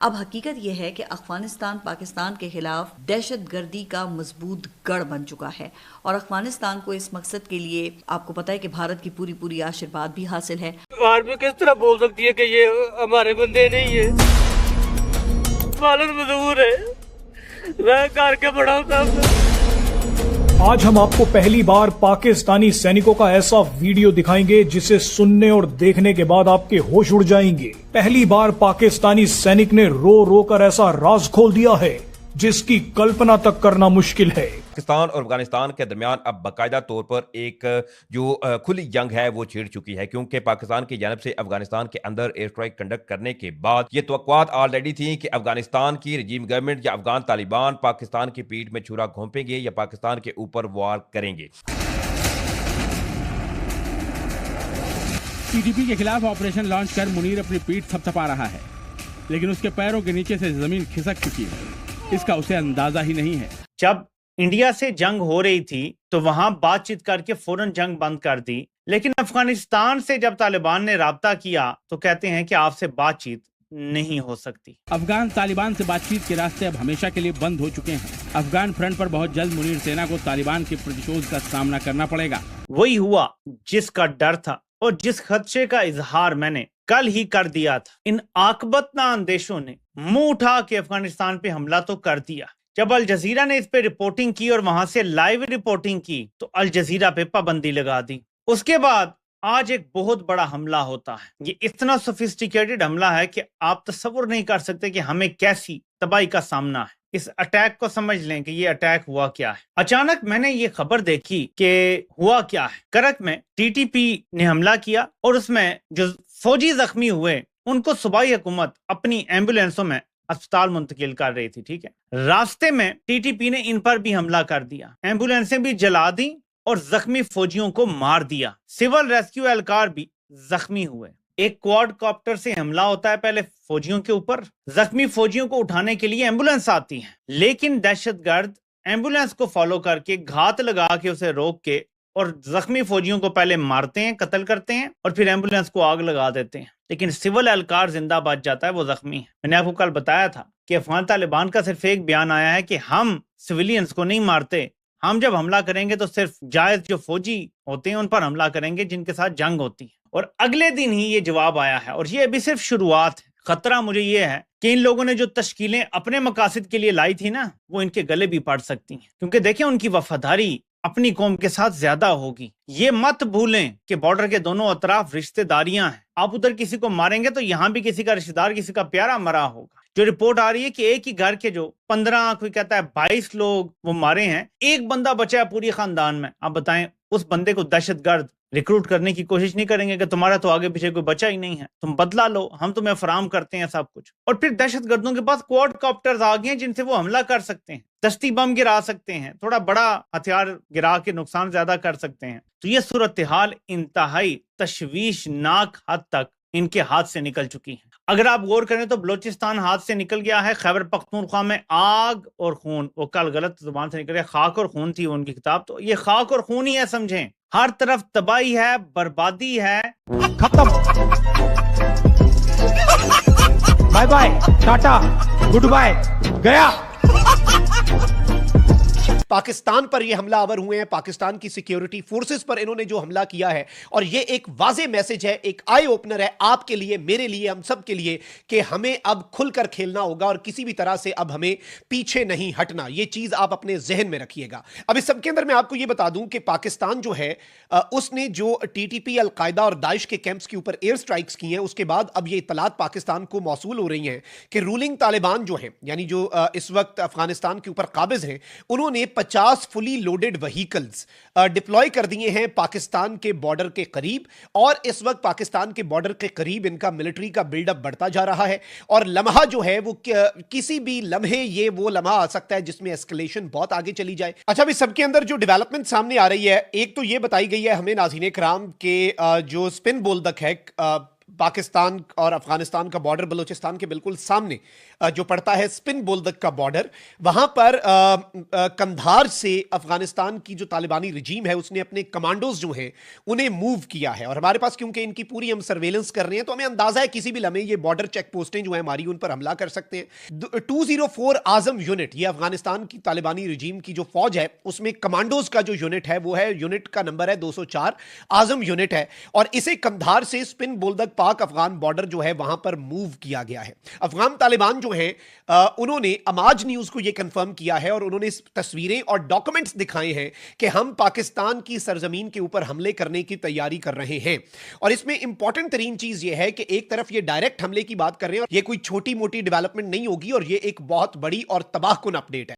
अब हकीकत यह है कि अफगानिस्तान पाकिस्तान के खिलाफ दहशतगर्दी का मजबूत गढ़ बन चुका है और अफगानिस्तान को इस मकसद के लिए आपको पता है कि भारत की पूरी पूरी आशीर्वाद भी हासिल है। आर्मी किस तरह बोल सकती है कि ये हमारे बंदे नहीं है? मालन मजबूर है, मैं करके बड़ा हूँ। आज हम आपको पहली बार पाकिस्तानी सैनिकों का ऐसा वीडियो दिखाएंगे जिसे सुनने और देखने के बाद आपके होश उड़ जाएंगे। पहली बार पाकिस्तानी सैनिक ने रो रो कर ऐसा राज खोल दिया है जिसकी कल्पना तक करना मुश्किल है। पाकिस्तान और अफगानिस्तान के दरमियान अब बाकायदा तौर पर एक जो खुली जंग है वो छिड़ चुकी है, क्योंकि पाकिस्तान की जानब से अफगानिस्तान के अंदर एयर स्ट्राइक कंडक्ट करने के बाद ये तवक्कुआत ऑलरेडी थी कि अफगानिस्तान की रजीम गवर्नमेंट या अफगान तालिबान पाकिस्तान की पीठ में छुरा घोंपेंगे या पाकिस्तान के ऊपर वार करेंगे। टीटीपी के खिलाफ ऑपरेशन लॉन्च कर मुनीर अपनी पीठ थपथपा रहा है, लेकिन उसके पैरों के नीचे से जमीन खिसक चुकी है। इसका उसे अंदाजा ही नहीं है। जब इंडिया से जंग हो रही थी तो वहां बातचीत करके फौरन जंग बंद कर दी, लेकिन अफगानिस्तान से जब तालिबान ने राब्ता किया तो कहते हैं कि आपसे बातचीत नहीं हो सकती। अफगान तालिबान से बातचीत के रास्ते अब हमेशा के लिए बंद हो चुके हैं। अफगान फ्रंट पर बहुत जल्द मुनीर सेना को तालिबान के प्रतिशोध का सामना करना पड़ेगा। वही हुआ जिसका डर था और जिस खदशे का इजहार मैंने कल ही कर दिया था। इन आकबतना अंदेशों ने मुंह उठा के अफगानिस्तान पे हमला तो कर दिया। जब अल जजीरा ने इस पे रिपोर्टिंग की और वहां से लाइव रिपोर्टिंग की तो अल जजीरा पे पाबंदी लगा दी। उसके बाद आज एक बहुत बड़ा हमला होता है। ये इतना सोफिस्टिकेटेड हमला है कि आप तसव्वुर नहीं कर सकते कि हमें कैसी तबाही का सामना है। इस अटैक को समझ लें कि ये अटैक हुआ क्या है। अचानक मैंने ये खबर देखी कि हुआ क्या है। करक में टीटीपी ने हमला किया और उसमें जो फौजी जख्मी हुए उनको सूबाई हुकूमत अपनी एम्बुलेंसों में अस्पताल मुंतकिल कर रही थी। ठीक है, रास्ते में टीटीपी ने इन पर भी हमला कर दिया, एम्बुलेंसें भी जला दी और जख्मी फौजियों को मार दिया। सिविल रेस्क्यू एहलकार भी जख्मी हुए। एक क्वाड कॉप्टर से हमला होता है पहले फौजियों के ऊपर, जख्मी फौजियों को उठाने के लिए एम्बुलेंस आती है, लेकिन दहशतगर्द एम्बुलेंस को फॉलो करके घात लगा के उसे रोक के और जख्मी फौजियों को पहले मारते हैं, कत्ल करते हैं और फिर एम्बुलेंस को आग लगा देते हैं। लेकिन सिविल एहलकार जिंदा बच जाता है, वो जख्मी है। मैंने आपको कल बताया था कि अफगान तालिबान का सिर्फ एक बयान आया है कि हम सिविलियंस को नहीं मारते, हम जब हमला करेंगे तो सिर्फ जायज जो फौजी होते हैं उन पर हमला करेंगे जिनके साथ जंग होती है। और अगले दिन ही ये जवाब आया है और ये अभी सिर्फ शुरुआत है। खतरा मुझे ये है कि इन लोगों ने जो तश्कीलें अपने मकासद के लिए लाई थी ना, वो इनके गले भी पड़ सकती हैं, क्योंकि देखें उनकी वफादारी अपनी कौम के साथ ज्यादा होगी। ये मत भूलें कि बॉर्डर के दोनों अतराफ रिश्तेदारियां हैं। आप उधर किसी को मारेंगे तो यहाँ भी किसी का रिश्तेदार, किसी का प्यारा मरा होगा। जो रिपोर्ट आ रही है कि एक ही घर के जो 15, कोई कहता है 22 लोग वो मारे हैं, एक बंदा बचा है पूरी खानदान में। आप बताएं उस बंदे को दहशतगर्द रिक्रूट करने की कोशिश नहीं करेंगे कि तुम्हारा तो आगे पीछे कोई बचा ही नहीं है, तुम बदला लो, हम तुम्हें फराम करते हैं सब कुछ। और फिर दहशतगर्दों के पास क्वाड कॉप्टर्स आ गए हैं जिनसे वो हमला कर सकते हैं, दस्ती बम गिरा सकते हैं, थोड़ा बड़ा हथियार गिरा के नुकसान ज्यादा कर सकते हैं। तो ये सूरत हाल इंतहाई तशवीशनाक हद तक इनके हाथ से निकल चुकी है। अगर आप गौर करें तो बलोचिस्तान हाथ से निकल गया है। खैबर पख्तूनख्वा में आग और खून, वो कल गलत जुबान से निकल गया, खाक और खून थी उनकी किताब, तो ये खाक और खून ही है, समझें। हर तरफ तबाही है, बर्बादी है। खत्म, बाय बाय, टाटा, गुड बाय, गया। पाकिस्तान पर यह हमला आवर हुए हैं, पाकिस्तान की सिक्योरिटी फोर्सेस पर इन्होंने जो हमला किया है, और यह एक वाज़े मैसेज है, एक आई ओपनर है आपके लिए, मेरे लिए, हम सब के लिए, कि हमें अब खुलकर खेलना होगा और किसी भी तरह से अब हमें पीछे नहीं हटना। यह चीज आप अपने जहन में रखिएगा। अब इस सब के अंदर मैं आपको यह बता दूं कि पाकिस्तान जो है उसने जो टीटीपी, अलकायदा और दाइश के कैंप्स के ऊपर एयर स्ट्राइक्स की हैं, उसके बाद अब यह इत्तलात पाकिस्तान को मौसूल हो रही हैं कि रूलिंग तालिबान जो है, यानी जो इस वक्त अफगानिस्तान के ऊपर काबिज हैं, उन्होंने 50 फुली लोडेड व्हीकल्स डिप्लॉय कर दिए हैं पाकिस्तान के बॉर्डर के करीब। और इस वक्त पाकिस्तान के बॉर्डर के करीब इनका मिलिट्री का बिल्डअप बढ़ता जा रहा है और लम्हा जो है वो किसी भी लम्हे ये वो लम्हा आ सकता है जिसमें एस्केलेशन बहुत आगे चली जाए। अच्छा, इस सबके अंदर जो डेवलपमेंट सामने आ रही है, एक तो ये बताई गई है हमें नाज़रीन कराम के जो स्पिन बोल्दक है पाकिस्तान और अफगानिस्तान का बॉर्डर बलूचिस्तान के बिल्कुल सामने जो पड़ता है स्पिन बोल्दक का बॉर्डर, वहां पर कंधार से अफगानिस्तान की जो तालिबानी रजीम है उसने अपने कमांडोज जो हैं उन्हें मूव किया है। और हमारे पास क्योंकि इनकी पूरी हम सर्वेलेंस कर रहे हैं तो हमें अंदाजा है किसी भी लम्हे ये बॉर्डर चेक पोस्टें जो है हमारी उन पर हमला कर सकते हैं। 204 आजम यूनिट, ये अफगानिस्तान की तालिबानी रजीम की जो फौज है उसमें कमांडोज का जो यूनिट है वो है, यूनिट का नंबर है 204, आजम यूनिट है। और इसे कंधार से स्पिन बोल्दक पाक अफगान बॉर्डर जो है वहां पर मूव किया गया है। अफगान तालिबान जो है उन्होंने अमाज न्यूज को यह कंफर्म किया है और उन्होंने तस्वीरें और डॉक्यूमेंट्स दिखाए हैं कि हम पाकिस्तान की सरजमीन के ऊपर हमले करने की तैयारी कर रहे हैं। और इसमें इंपॉर्टेंट तरीन चीज यह है कि एक तरफ ये डायरेक्ट हमले की बात कर रहे हैं और ये कोई छोटी मोटी डेवलपमेंट नहीं होगी और ये एक बहुत बड़ी और तबाहकुन अपडेट है।